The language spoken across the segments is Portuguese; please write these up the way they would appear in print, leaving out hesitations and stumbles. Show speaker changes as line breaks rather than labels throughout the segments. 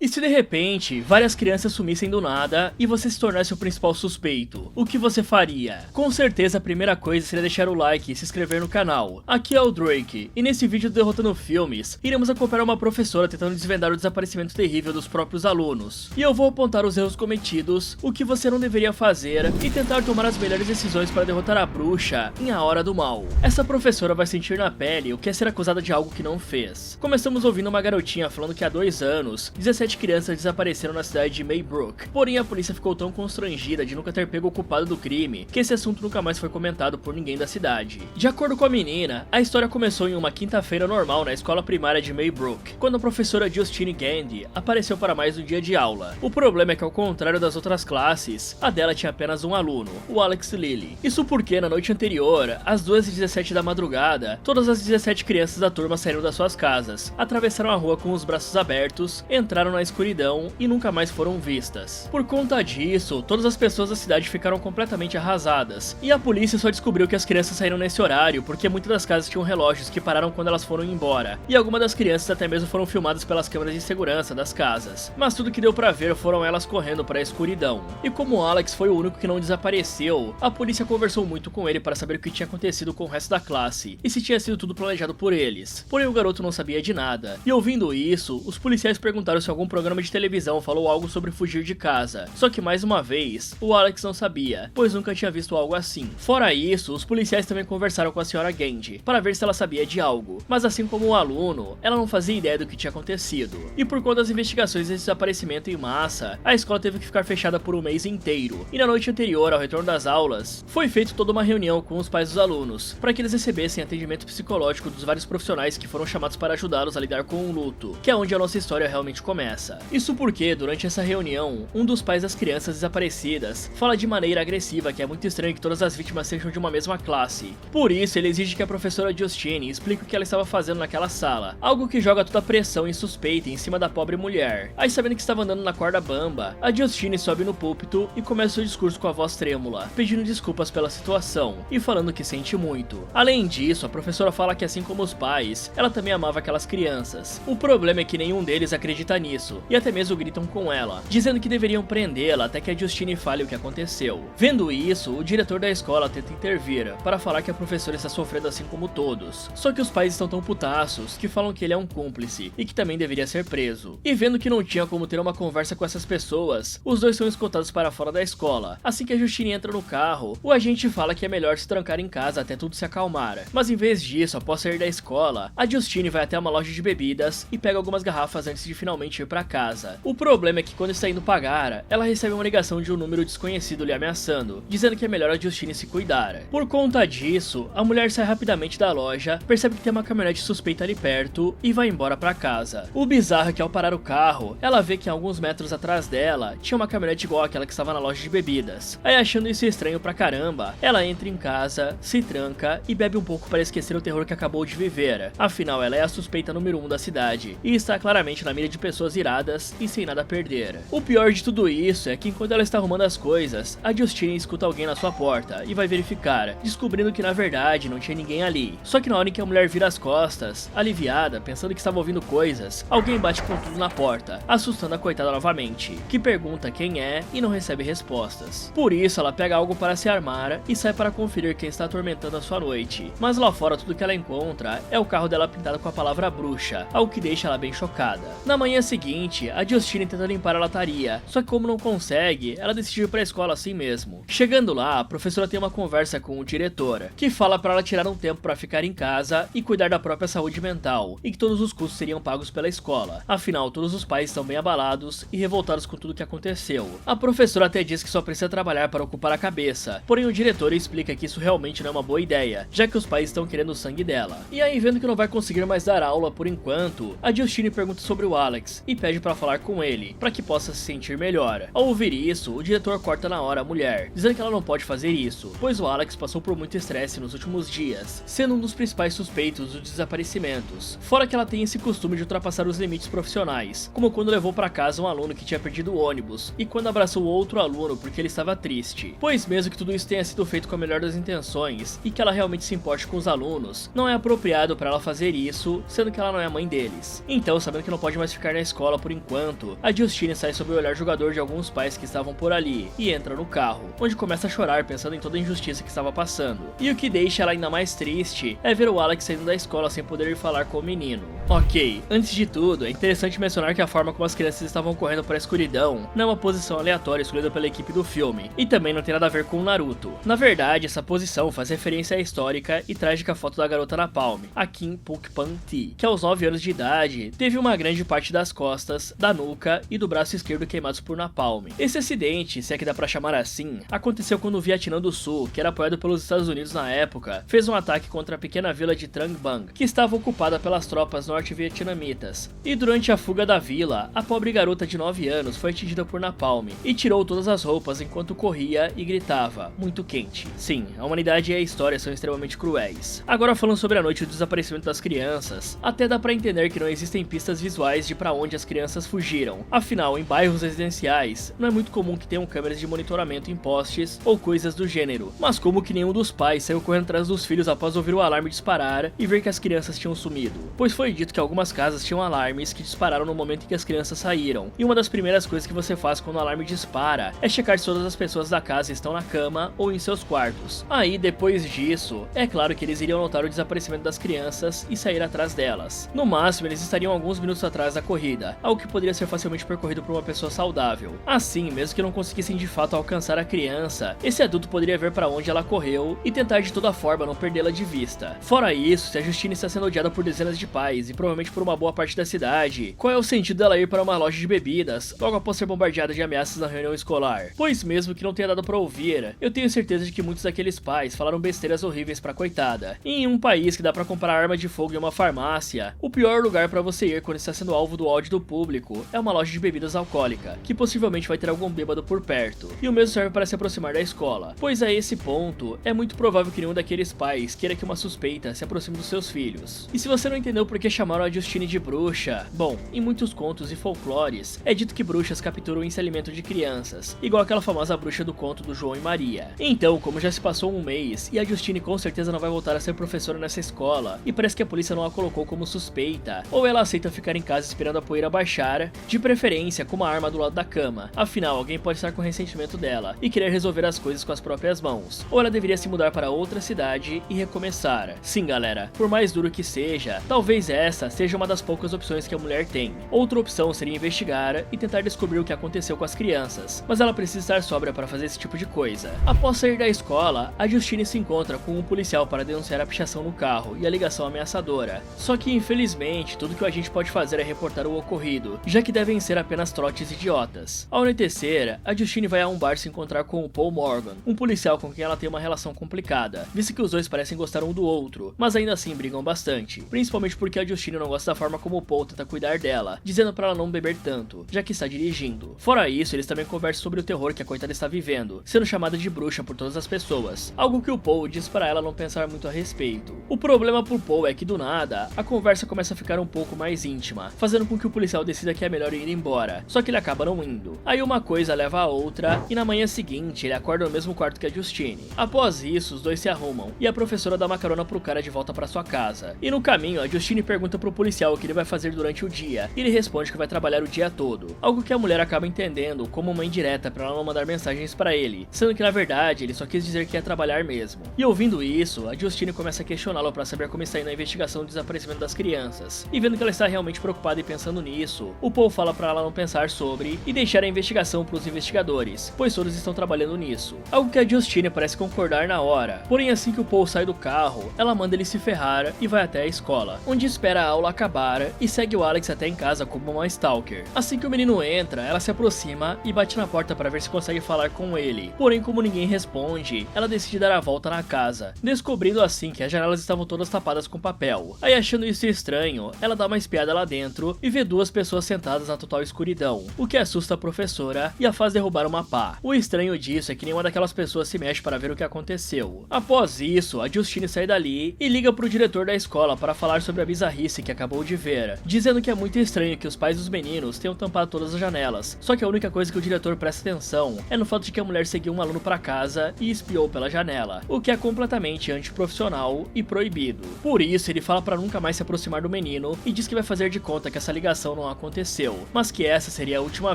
E se de repente, várias crianças sumissem do nada e você se tornasse o principal suspeito, o que você faria? Com certeza a primeira coisa seria deixar o like e se inscrever no canal. Aqui é o Drake, e nesse vídeo do Derrotando Filmes, iremos acompanhar uma professora tentando desvendar o desaparecimento terrível dos próprios alunos. E eu vou apontar os erros cometidos, o que você não deveria fazer e tentar tomar as melhores decisões para derrotar a bruxa em A Hora do Mal. Essa professora vai sentir na pele o que é ser acusada de algo que não fez. Começamos ouvindo uma garotinha falando que há 2 anos, 17 crianças desapareceram na cidade de Maybrook. Porém, a polícia ficou tão constrangida de nunca ter pego o culpado do crime, que esse assunto nunca mais foi comentado por ninguém da cidade. De acordo com a menina, a história começou em uma quinta-feira normal na escola primária de Maybrook, quando a professora Justine Gandy apareceu para mais um dia de aula. O problema é que, ao contrário das outras classes, a dela tinha apenas um aluno, o Alex Lilly. Isso porque, na noite anterior, às 2h17 da madrugada, todas as 17 crianças da turma saíram das suas casas, atravessaram a rua com os braços abertos, entraram na escuridão e nunca mais foram vistas. Por conta disso, todas as pessoas da cidade ficaram completamente arrasadas, e a polícia só descobriu que as crianças saíram nesse horário porque muitas das casas tinham relógios que pararam quando elas foram embora, e algumas das crianças até mesmo foram filmadas pelas câmeras de segurança das casas, mas tudo que deu pra ver foram elas correndo para a escuridão. E como o Alex foi o único que não desapareceu, a polícia conversou muito com ele para saber o que tinha acontecido com o resto da classe, e se tinha sido tudo planejado por eles. Porém, o garoto não sabia de nada, e ouvindo isso, os policiais perguntaram se algum programa de televisão falou algo sobre fugir de casa. Só que mais uma vez, o Alex não sabia, pois nunca tinha visto algo assim. Fora isso, os policiais também conversaram com a senhora Gandy, para ver se ela sabia de algo, mas assim como o aluno, ela não fazia ideia do que tinha acontecido. E por conta das investigações desse desaparecimento em massa, a escola teve que ficar fechada por um mês inteiro, e na noite anterior ao retorno das aulas, foi feita toda uma reunião com os pais dos alunos, para que eles recebessem atendimento psicológico dos vários profissionais que foram chamados para ajudá-los a lidar com o luto, que é onde a nossa história realmente começa. Isso porque, durante essa reunião, um dos pais das crianças desaparecidas fala de maneira agressiva que é muito estranho que todas as vítimas sejam de uma mesma classe. Por isso, ele exige que a professora Justine explique o que ela estava fazendo naquela sala, algo que joga toda a pressão e suspeita em cima da pobre mulher. Aí, sabendo que estava andando na corda bamba, a Justine sobe no púlpito e começa seu discurso com a voz trêmula, pedindo desculpas pela situação e falando que sente muito. Além disso, a professora fala que, assim como os pais, ela também amava aquelas crianças. O problema é que nenhum deles acredita nisso, e até mesmo gritam com ela, dizendo que deveriam prendê-la até que a Justine fale o que aconteceu. Vendo isso, o diretor da escola tenta intervir, para falar que a professora está sofrendo assim como todos. Só que os pais estão tão putaços que falam que ele é um cúmplice, e que também deveria ser preso. E vendo que não tinha como ter uma conversa com essas pessoas, os dois são escoltados para fora da escola. Assim que a Justine entra no carro, o agente fala que é melhor se trancar em casa até tudo se acalmar. Mas em vez disso, após sair da escola, a Justine vai até uma loja de bebidas e pega algumas garrafas antes de finalmente ir para casa. O problema é que quando está indo pagar, ela recebe uma ligação de um número desconhecido lhe ameaçando, dizendo que é melhor a Justine se cuidar. Por conta disso, a mulher sai rapidamente da loja, percebe que tem uma caminhonete suspeita ali perto e vai embora para casa. O bizarro é que ao parar o carro, ela vê que a alguns metros atrás dela tinha uma caminhonete igual àquela que estava na loja de bebidas. Aí, achando isso estranho pra caramba, ela entra em casa, se tranca e bebe um pouco para esquecer o terror que acabou de viver. Afinal, ela é a suspeita número 1 da cidade e está claramente na mira de pessoas iradas e sem nada a perder. O pior de tudo isso é que enquanto ela está arrumando as coisas, a Justine escuta alguém na sua porta e vai verificar, descobrindo que na verdade não tinha ninguém ali. Só que na hora em que a mulher vira as costas, aliviada, pensando que estava ouvindo coisas, alguém bate com tudo na porta, assustando a coitada novamente, que pergunta quem é e não recebe respostas. Por isso, ela pega algo para se armar e sai para conferir quem está atormentando a sua noite. Mas lá fora, tudo que ela encontra é o carro dela pintado com a palavra bruxa, algo que deixa ela bem chocada. Na manhã seguinte, a Justine tenta limpar a lataria, só que como não consegue, ela decide ir para a escola assim mesmo. Chegando lá, a professora tem uma conversa com o diretor, que fala para ela tirar um tempo para ficar em casa e cuidar da própria saúde mental, e que todos os custos seriam pagos pela escola. Afinal, todos os pais estão bem abalados e revoltados com tudo que aconteceu. A professora até diz que só precisa trabalhar para ocupar a cabeça, porém o diretor explica que isso realmente não é uma boa ideia, já que os pais estão querendo o sangue dela. E aí, vendo que não vai conseguir mais dar aula por enquanto, a Justine pergunta sobre o Alex e pede para falar com ele, para que possa se sentir melhor. Ao ouvir isso, o diretor corta na hora a mulher, dizendo que ela não pode fazer isso, pois o Alex passou por muito estresse nos últimos dias, sendo um dos principais suspeitos dos desaparecimentos. Fora que ela tem esse costume de ultrapassar os limites profissionais, como quando levou para casa um aluno que tinha perdido o ônibus, e quando abraçou outro aluno porque ele estava triste. Pois mesmo que tudo isso tenha sido feito com a melhor das intenções, e que ela realmente se importe com os alunos, não é apropriado para ela fazer isso, sendo que ela não é a mãe deles. Então, sabendo que não pode mais ficar na escola escola por enquanto, a Justine sai sob o olhar julgador de alguns pais que estavam por ali e entra no carro, onde começa a chorar pensando em toda a injustiça que estava passando. E o que deixa ela ainda mais triste é ver o Alex saindo da escola sem poder ir falar com o menino. Ok, antes de tudo, é interessante mencionar que a forma como as crianças estavam correndo para a escuridão não é uma posição aleatória escolhida pela equipe do filme, e também não tem nada a ver com o Naruto. Na verdade, essa posição faz referência à histórica e trágica foto da garota Napalm, a Kim Puk-Pan-Ti, que aos 9 anos de idade teve uma grande parte das costas, da nuca e do braço esquerdo queimados por Napalm. Esse acidente, se é que dá pra chamar assim, aconteceu quando o Vietnã do Sul, que era apoiado pelos Estados Unidos na época, fez um ataque contra a pequena vila de Trang Bang, que estava ocupada pelas tropas norte-vietnamitas. E durante a fuga da vila, a pobre garota de 9 anos foi atingida por Napalm e tirou todas as roupas enquanto corria e gritava, muito quente. Sim, a humanidade e a história são extremamente cruéis. Agora falando sobre a noite do desaparecimento das crianças, até dá pra entender que não existem pistas visuais de pra onde as crianças fugiram. Afinal, em bairros residenciais, não é muito comum que tenham câmeras de monitoramento em postes ou coisas do gênero. Mas como que nenhum dos pais saiu correndo atrás dos filhos após ouvir o alarme disparar e ver que as crianças tinham sumido? Pois foi dito que algumas casas tinham alarmes que dispararam no momento em que as crianças saíram. E uma das primeiras coisas que você faz quando o alarme dispara é checar se todas as pessoas da casa estão na cama ou em seus quartos. Aí, depois disso, é claro que eles iriam notar o desaparecimento das crianças e sair atrás delas. No máximo, eles estariam alguns minutos atrás da corrida, algo que poderia ser facilmente percorrido por uma pessoa saudável. Assim, mesmo que não conseguissem de fato alcançar a criança, esse adulto poderia ver para onde ela correu e tentar de toda forma não perdê-la de vista. Fora isso, se a Justine está sendo odiada por dezenas de pais e provavelmente por uma boa parte da cidade, qual é o sentido dela ir para uma loja de bebidas logo após ser bombardeada de ameaças na reunião escolar? Pois mesmo que não tenha dado para ouvir, eu tenho certeza de que muitos daqueles pais falaram besteiras horríveis pra coitada. E em um país que dá pra comprar arma de fogo em uma farmácia, o pior lugar pra você ir quando está sendo alvo do ódio do público é uma loja de bebidas alcoólica, que possivelmente vai ter algum bêbado por perto. E o mesmo serve para se aproximar da escola, pois a esse ponto, é muito provável que nenhum daqueles pais queira que uma suspeita se aproxime dos seus filhos. E se você não entendeu por que chamaram a Justine de bruxa, bom, em muitos contos e folclores, é dito que bruxas capturam e se alimentam de crianças, igual aquela famosa bruxa do conto do João e Maria. Então, como já se passou um mês, e a Justine com certeza não vai voltar a ser professora nessa escola, e parece que a polícia não a colocou como suspeita, ou ela aceita ficar em casa esperando a poeira baixar, de preferência com uma arma do lado da cama. Afinal, alguém pode estar com ressentimento dela, e querer resolver as coisas com as próprias mãos. Ou ela deveria se mudar para outra cidade e recomeçar. Sim, galera, por mais duro que seja, talvez essa seja uma das poucas opções que a mulher tem. Outra opção seria investigar e tentar descobrir o que aconteceu com as crianças, mas ela precisa estar sóbria para fazer esse tipo de coisa. Após sair da escola, a Justine se encontra com um policial para denunciar a pichação no carro e a ligação ameaçadora. Só que, infelizmente, tudo que a gente pode fazer é reportar o ocorrido, já que devem ser apenas trotes idiotas. Ao anoitecer, a Justine vai a um bar se encontrar com o Paul Morgan, um policial com quem ela tem uma relação complicada, visto que os dois parecem gostar um do outro, mas ainda assim brigam bastante, principalmente porque a Justine não gosta da forma como o Paul tenta cuidar dela, dizendo para ela não beber tanto, já que está dirigindo. Fora isso, eles também conversam sobre o terror que a coitada está vivendo, sendo chamada de bruxa por todas as pessoas, algo que o Paul diz para ela não pensar muito a respeito. O problema pro Paul é que do nada, a conversa começa a ficar um pouco mais íntima, fazendo com que o policial decida que é melhor ir embora, só que ele acaba não indo. Aí uma coisa leva a outra, e na manhã seguinte ele acorda no mesmo quarto que a Justine. Após isso, os dois se arrumam, e a professora dá uma carona pro cara de volta para sua casa. E no caminho, a Justine pergunta pro policial o que ele vai fazer durante o dia, e ele responde que vai trabalhar o dia todo, algo que a mulher acaba entendendo como uma indireta para ela não mandar mensagens para ele, sendo que na verdade ele só quis dizer que ia trabalhar mesmo. E ouvindo isso, a Justine começa a questioná-lo para saber como está indo a investigação do desaparecimento das crianças, e vendo que ela está realmente preocupada e pensando nisso, o Paul fala para ela não pensar sobre e deixar a investigação para os investigadores, pois todos estão trabalhando nisso, algo que a Justine parece concordar na hora. Porém, assim que o Paul sai do carro, ela manda ele se ferrar e vai até a escola, onde espera a aula acabar e segue o Alex até em casa como uma stalker. Assim que o menino entra, ela se aproxima e bate na porta para ver se consegue falar com ele. Porém, como ninguém responde, ela decide dar a volta na casa, descobrindo assim que as janelas estavam todas tapadas com papel. Aí, achando isso estranho, ela dá uma espiada lá dentro e vê duas pessoas sentadas na total escuridão, o que assusta a professora e a faz derrubar uma pá. O estranho disso é que nenhuma daquelas pessoas se mexe para ver o que aconteceu. Após isso, a Justine sai dali e liga pro diretor da escola para falar sobre a bizarrice que acabou de ver, dizendo que é muito estranho que os pais dos meninos tenham tampado todas as janelas, só que a única coisa que o diretor presta atenção é no fato de que a mulher seguiu um aluno para casa e espiou pela janela, o que é completamente antiprofissional e proibido. Por isso, ele fala para nunca mais se aproximar do menino e diz que vai fazer de conta que essa ligação não aconteceu, mas que essa seria a última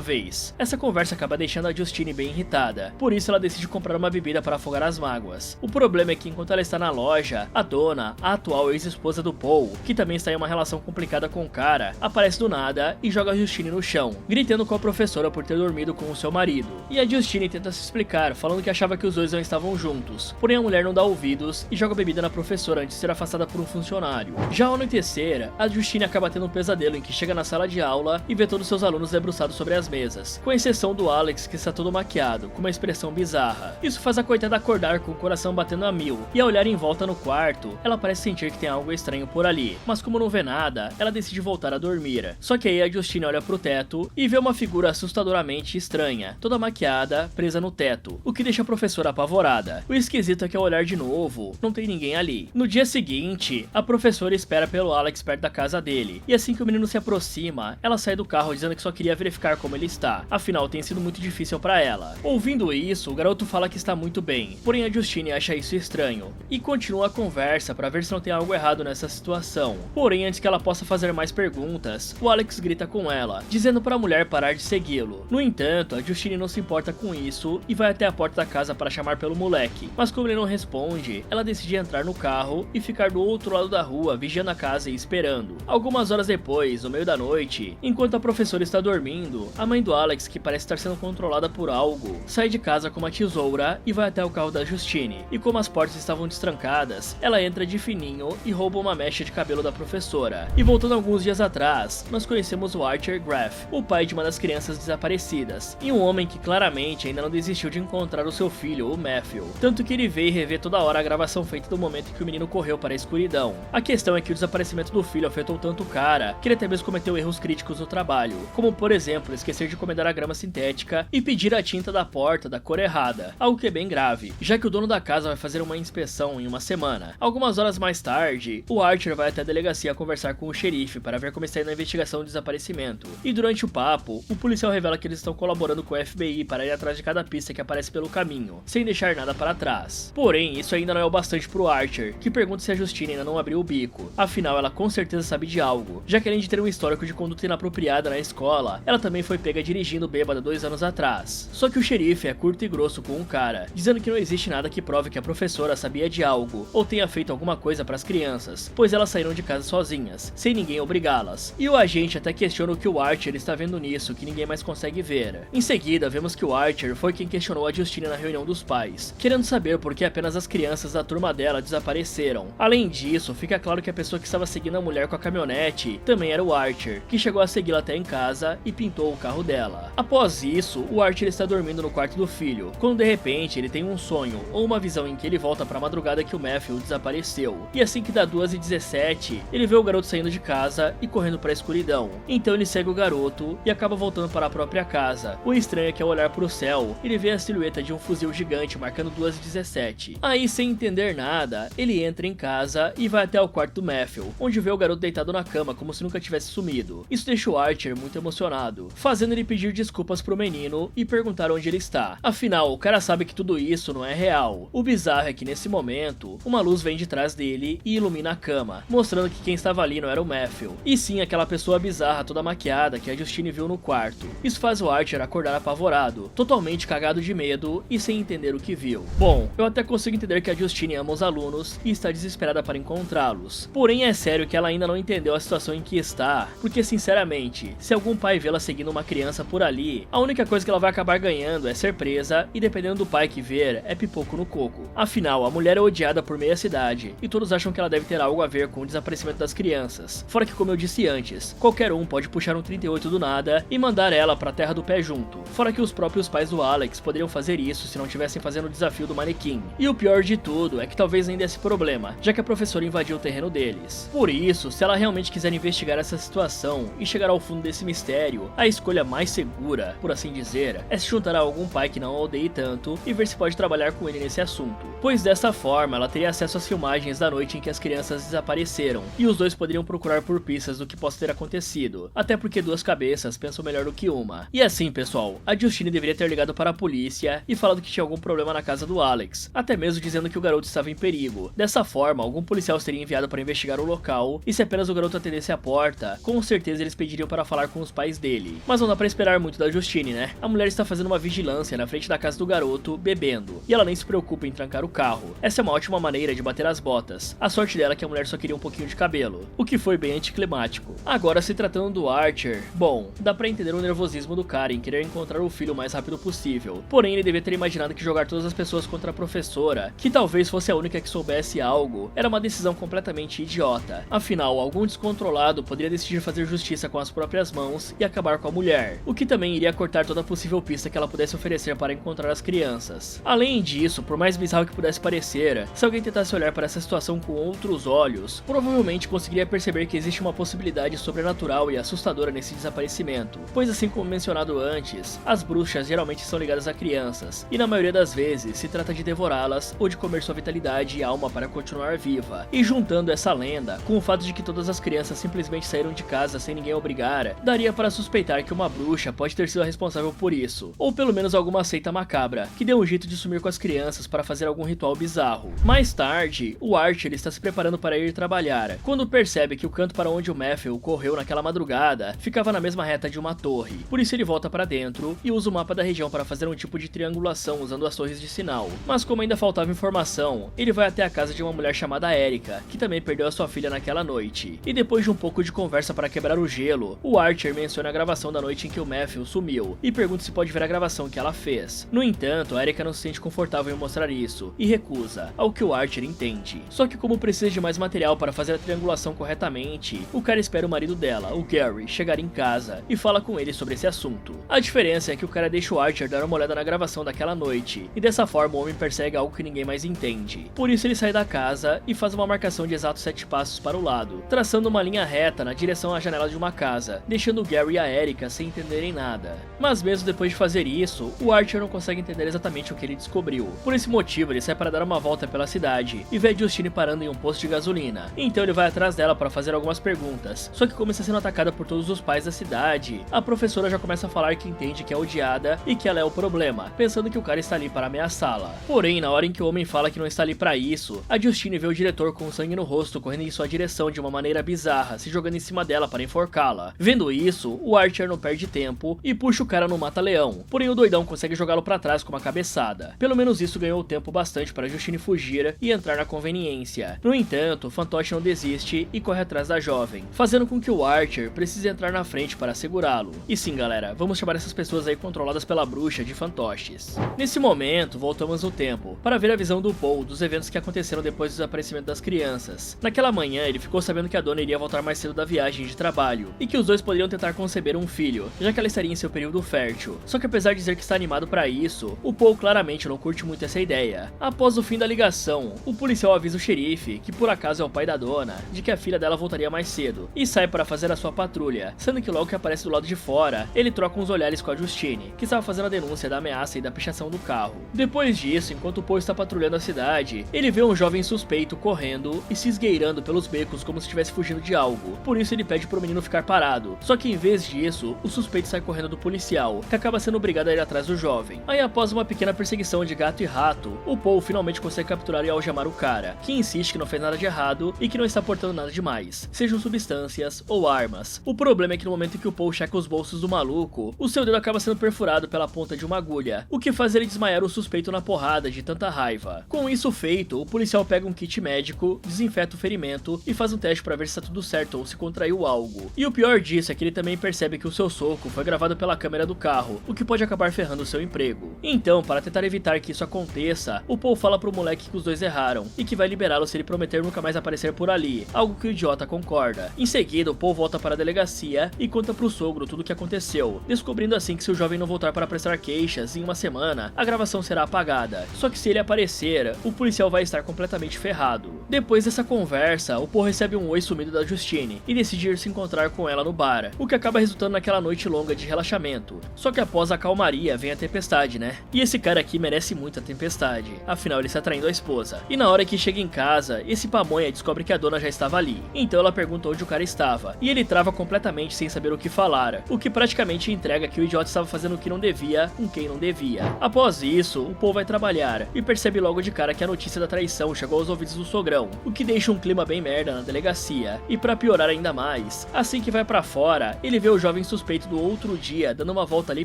vez. Essa conversa acaba deixando a Justine bem irritada, por isso ela decide comprar uma bebida para afogar as mágoas. O problema é que enquanto ela está na loja, a dona, a atual ex-esposa do Paul, que também está em uma relação complicada com o cara, aparece do nada e joga a Justine no chão, gritando com a professora por ter dormido com o seu marido. E a Justine tenta se explicar, falando que achava que os dois não estavam juntos, porém a mulher não dá ouvidos e joga a bebida na professora antes de ser afastada por um funcionário. Já ao anoitecer, a Justine acaba tendo um pesadelo em que chega na sala de aula e vê todos seus alunos debruçados sobre as mesas, com exceção do Alex, que está todo maquiado, com uma expressão bizarra. Isso faz a coitada acordar com o coração batendo a mil, e ao olhar em volta no quarto, ela parece sentir que tem algo estranho por ali, mas como não vê nada, ela decide voltar a dormir. Só que aí a Justine olha pro teto e vê uma figura assustadoramente estranha, toda maquiada, presa no teto, o que deixa a professora apavorada. O esquisito é que ao olhar de novo, não tem ninguém ali. No dia seguinte, a professora espera pelo Alex perto da casa dele, e assim que o menino se aproxima, ela sai do carro dizendo que só queria verificar como ele está, afinal tem sido muito difícil pra ela. Ouvindo isso, o garoto fala que está muito bem, porém a Justine acha isso estranho, e continua a conversa pra ver se não tem algo errado nessa situação. Porém, antes que ela possa fazer mais perguntas, o Alex grita com ela, dizendo para a mulher parar de segui-lo. No entanto, a Justine não se importa com isso e vai até a porta da casa para chamar pelo moleque, mas como ele não responde, ela decide entrar no carro e ficar do outro lado da rua vigiando a casa e esperando. Algumas horas depois, no meio da noite, enquanto a professora está dormindo, a mãe do Alex, que parece estar sendo controlada por algo, sai de casa com uma tesoura e vai até o carro da Justine, e como as portas estavam destrancadas, ela entra de fininho e rouba uma mecha de cabelo da professora. E voltando alguns dias atrás, nós conhecemos o Archer Graff, o pai de uma das crianças desaparecidas, e um homem que claramente ainda não desistiu de encontrar o seu filho, o Matthew, tanto que ele vê e revê toda hora a gravação feita do momento em que o menino correu para a escuridão. A questão é que o desaparecimento do filho afetou tanto o cara, que ele até mesmo cometeu erros críticos no trabalho, como por exemplo, esquecer de encomendar a grama sintética e pedir a tinta da porta da cor errada, algo que é bem grave, já que o dono da casa vai fazer uma inspeção em uma semana. Algumas horas mais tarde, o Archer vai até a delegacia conversar com o xerife para ver como está indo a investigação do desaparecimento, e durante o papo, o policial revela que eles estão colaborando com o FBI para ir atrás de cada pista que aparece pelo caminho, sem deixar nada para trás. Porém, isso ainda não é o bastante pro Archer, que pergunta se a Justine ainda não abriu o bico, afinal ela com certeza sabe de algo, já que além de ter um histórico de conduta inapropriada na escola, ela também foi pega dirigindo bêbada 2 anos atrás. Só que o xerife é curto e grosso com o cara, dizendo que não existe nada que prove que a professora sabia de algo, ou tenha feito alguma coisa para as crianças, pois elas saíram de casa sozinhas, sem ninguém obrigá-las. E o agente até questiona o que o Archer está vendo nisso, que ninguém mais consegue ver. Em seguida, vemos que o Archer foi quem questionou a Justine na reunião dos pais, querendo saber por que apenas as crianças da turma dela desapareceram. Além disso, fica claro que a pessoa que estava seguindo a mulher com a caminhonete também era o Archer, que chegou a segui-la até em casa e pintou o carro dela. Após isso, o Archer está dormindo no quarto do filho, quando de repente ele tem um sonho, ou uma visão em que ele volta para a madrugada que o Matthew desapareceu, e assim que dá 2h17, ele vê o garoto saindo de casa e correndo para a escuridão. Então ele segue o garoto e acaba voltando para a própria casa. O estranho é que ao olhar para o céu, ele vê a silhueta de um fuzil gigante marcando 2h17. Aí, sem entender nada, ele entra em casa e vai até o quarto do Matthew, onde vê o garoto deitado na cama como se nunca tivesse sumido. Isso deixa o Archer muito emocionado, fazendo ele pedir desculpas pro menino e perguntar onde ele está. Afinal, o cara sabe que tudo isso não é real. O bizarro é que nesse momento, uma luz vem de trás dele e ilumina a cama, mostrando que quem estava ali não era o Matthew, e sim aquela pessoa bizarra toda maquiada que a Justine viu no quarto. Isso faz o Archer acordar apavorado, totalmente cagado de medo e sem entender o que viu. Bom, eu até consigo entender que a Justine ama os alunos e está desesperada para encontrá-los. Porém, é sério que ela ainda não entendeu a situação em que está, porque sinceramente, se algum pai vê-la seguindo uma criança por ali, a única coisa que ela vai acabar ganhando é ser presa e dependendo do pai que ver, é pipoco no coco. Afinal, a mulher é odiada por meia cidade e todos acham que ela deve ter algo a ver com o desaparecimento das crianças. Fora que, como eu disse antes, qualquer um pode puxar um 38 do nada e mandar ela pra terra do pé junto. Fora que os próprios pais do Alex poderiam fazer isso se não estivessem fazendo o desafio do manequim. E o pior de tudo é que talvez nem desse problema, já que a professora invadiu o terreno deles. Por isso, se ela realmente quiser investigar essa situação e chegar ao fundo desse mistério, a escolha mais segura, por assim dizer, é se juntar a algum pai que não a odeie tanto e ver se pode trabalhar com ele nesse assunto. Pois dessa forma, ela teria acesso às filmagens da noite em que as crianças desapareceram, e os dois poderiam procurar por pistas do que possa ter acontecido, até porque duas cabeças pensam melhor do que uma. E assim, pessoal, a Justine deveria ter ligado para a polícia e falado que tinha algum problema na casa do Alex, até mesmo dizendo que o garoto estava em perigo. Dessa forma, algum policial seria enviado para investigar o local, e se apenas o garoto atendesse a porta, com certeza eles pediriam para falar com os pais dele. Mas não dá pra esperar muito da Justine, né? A mulher está fazendo uma vigilância na frente da casa do garoto, bebendo, e ela nem se preocupa em trancar o carro. Essa é uma ótima maneira de bater as botas. A sorte dela é que a mulher só queria um pouquinho de cabelo, o que foi bem anticlimático. Agora, se tratando do Archer, bom, dá pra entender o nervosismo do cara em querer encontrar o filho o mais rápido possível. Porém, ele devia ter imaginado que jogar todas as pessoas contra a professora, que talvez fosse a única que soubesse algo, era uma decisão completamente idiota. Afinal, algum descontrolado poderia decidir fazer justiça com as próprias mãos e acabar com a mulher, o que também iria cortar toda a possível pista que ela pudesse oferecer para encontrar as crianças. Além disso, por mais bizarro que pudesse parecer, se alguém tentasse olhar para essa situação com outros olhos, provavelmente conseguiria perceber que existe uma possibilidade sobrenatural e assustadora nesse desaparecimento, pois assim como mencionado antes, as bruxas geralmente são ligadas a crianças, e na maioria das vezes se trata de devorá-las ou de comer sua vitalidade e alma para continuar viva. E juntando essa lenda com o fato de que todas as crianças simplesmente saíram de casa sem ninguém obrigar, daria para suspeitar que uma bruxa pode ter sido a responsável por isso, ou pelo menos alguma seita macabra, que deu um jeito de sumir com as crianças para fazer algum ritual bizarro. Mais tarde, o Archer está se preparando para ir trabalhar, quando percebe que o canto para onde o Matthew correu naquela madrugada ficava na mesma reta de uma torre. Por isso ele volta para dentro e usa o mapa da região para fazer um tipo de triangulação usando as torres de sinal. Mas como ainda faltava informação, ele vai até a casa de uma mulher chamada Erica, que também perdeu a sua filha naquela noite. E depois de um pouco de conversa para quebrar o gelo, o Archer menciona a gravação da noite em que o Matthew sumiu e pergunta se pode ver a gravação que ela fez. No entanto, a Erica não se sente confortável em mostrar isso e recusa, ao que o Archer entende. Só que como precisa de mais material para fazer a triangulação corretamente, o cara espera o marido dela, o Gary, chegar em casa e fala com ele sobre esse assunto. A diferença é que o cara deixa o Archer dar uma olhada na gravação daquela noite, e dessa forma o homem persegue algo que ninguém mais entende. Por isso ele sai da casa e faz uma marcação de exatos 7 passos para o lado, traçando uma linha reta na direção à janela de uma casa, deixando o Gary e a Erica sem entenderem nada. Mas mesmo depois de fazer isso, o Archer não consegue entender exatamente o que ele descobriu. Por esse motivo, ele sai para dar uma volta pela cidade e vê a Justine parando em um posto de gasolina. Então ele vai atrás dela para fazer algumas perguntas, só que como está sendo atacada por todos os pais da cidade, a professora já começa a falar que entende que é odiada e que ela é o problema, pensando que o cara está ali para ameaçá-la. Porém, na hora em que o homem fala que não está ali para isso, a Justine vê o diretor com sangue no rosto correndo em sua direção de uma maneira bizarra, se jogando em cima dela para enforcá-la. Vendo isso, o Archer não perde tempo e puxa o cara no mata-leão, porém o doidão consegue jogá-lo para trás com uma cabeçada. Pelo menos isso ganhou tempo bastante para Justine fugir e entrar na conveniência. No entanto, o fantoche não desiste e corre atrás da jovem, fazendo com que o Archer precise entrar na frente para segurá-lo. E sim, galera, vamos chamar essas pessoas aí controladas pela bruxa de fantoches. Nesse momento, voltamos no tempo, para ver a visão do Paul dos eventos que aconteceram depois do desaparecimento das crianças. Naquela manhã, ele ficou sabendo que a dona iria voltar mais cedo da viagem de trabalho, e que os dois poderiam tentar conceber um filho, já que ela estaria em seu período fértil. Só que apesar de dizer que está animado para isso, o Paul claramente não curte muito essa ideia. Após o fim da ligação, o policial avisa o xerife, que por acaso é o pai da dona, de que a filha dela voltaria mais cedo, e sai para fazer a sua patrulha, sendo que logo que aparece do lado de fora, ele troca uns olhares com a Justine, que estava fazendo a denúncia da ameaça e da pichação do carro. Depois disso, enquanto o Paul está patrulhando a cidade, ele vê um jovem suspeito correndo e se esgueirando pelos becos como se estivesse fugindo de algo, por isso ele pede pro menino ficar parado. Só que em vez disso, o suspeito sai correndo do policial, que acaba sendo obrigado a ir atrás do jovem. Aí após uma pequena perseguição de gato e rato, o Paul finalmente consegue capturar e algemar o cara, que insiste que não fez nada de errado e que não está portando nada demais, sejam substâncias ou armas. O problema é que no momento em que o Paul checa os bolsos do maluco, o seu dedo acaba sendo perfurado pela ponta de uma agulha, o que faz ele desmaiar o suspeito na porrada de tanta raiva. Com isso feito, o policial pega um kit médico, desinfeta o ferimento e faz um teste para ver se está tudo certo ou se contraiu algo. E o pior disso é que ele também percebe que o seu soco foi gravado pela câmera do carro, o que pode acabar ferrando o seu emprego. Então, para tentar evitar que isso aconteça, o Paul fala pro moleque que os dois erraram e que vai liberá-lo se ele prometer nunca mais aparecer por ali, algo que o idiota concorda. Em seguida, o Paul volta para a delegacia e conta pro sogro tudo o que aconteceu, descobrindo assim que se o jovem não voltar para prestar queixas, em uma semana, a gravação será apagada. Só que se ele aparecer, o policial vai estar completamente ferrado. Depois dessa conversa, o Paul recebe um oi sumido da Justine e decide ir se encontrar com ela no bar, o que acaba resultando naquela noite longa de relaxamento. Só que após a calmaria vem a tempestade, né? E esse cara aqui merece muito a tempestade, afinal ele está traindo a esposa. E na hora que chega em casa, esse pamonha descobre que a dona já estava ali, então ela pergunta onde o cara estava, e ele trava completamente sem saber o que falar, o que praticamente entrega que o idiota estava fazendo o que não devia com quem não devia. Após isso, o Paul vai trabalhar e percebe logo de cara que a notícia da traição chegou aos ouvidos do sogrão, o que deixa um clima bem merda na delegacia. E pra piorar ainda mais, assim que vai pra fora, ele vê o jovem suspeito do outro dia dando uma volta ali